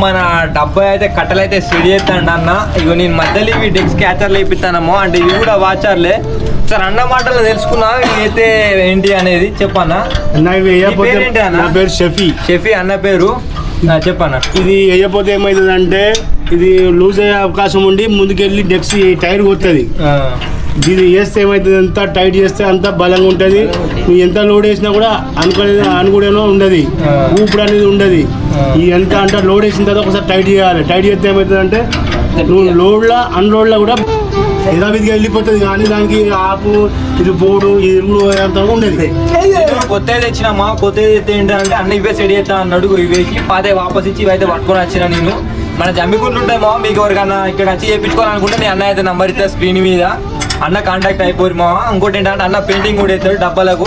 మన డబ్బా అయితే కట్టలైతే సెడి చేస్తాడు అన్న. ఇగో నేను మధ్యలో ఇవి డెక్స్ క్యాచర్లు వేపిస్తానమ్మో, అంటే ఇవి కూడా వాచర్లే. సార్ అన్న మాటలు తెలుసుకున్నా అయితే ఏంటి అనేది చెప్పన్నా. నా పేరు షఫీ అన్న పేరు చెప్పన్నా. ఇది వేయకపోతే ఏమవుతుంది అంటే ఇది లూజ్ అయ్యే అవకాశం ఉండి ముందుకెళ్ళి డెక్స్ టైర్ కొడుతుంది. ఇది వేస్తే ఏమవుతుంది, ఎంత టైట్ చేస్తే అంత బలంగా ఉంటుంది. నువ్వు ఎంత లోడ్ వేసినా కూడా అనుకునేనో ఉండదు, ఊపిరి అనేది ఉండదు. ఈ ఎంత అంటే లోడ్ వేసిన తర్వాత ఒకసారి టైట్ చేయాలి. టైట్ చేస్తే ఏమవుతుంది అంటే నువ్వు లోడ్లా అన్లోడ్లా కూడా యథావిధిగా వెళ్ళిపోతుంది. కానీ దానికి ఆపు ఇది బోర్డు ఇరుగు అంతా ఉండేది. కొత్తది తెచ్చినామా, కొత్తది తెస్తే ఏంటంటే అన్న ఇవే సెడి చేస్తా అన్నాడు. ఇవేసి పాతే వాపస్ ఇచ్చి ఇవైతే పట్టుకొని వచ్చిన నేను. మన జమ్మిగుండ్లు ఉంటాయి మీకు ఎవరికన్నా ఇక్కడ వచ్చి చేయించుకోవాలనుకుంటే నేను అన్న అయితే నంబర్ ఇస్తా స్క్రీన్ మీద, అన్న కాంటాక్ట్ అయిపోయి మావా. ఇంకోటి ఏంటంటే అన్న పెయింటింగ్ కూడా వేస్తాడు డబ్బాలకు.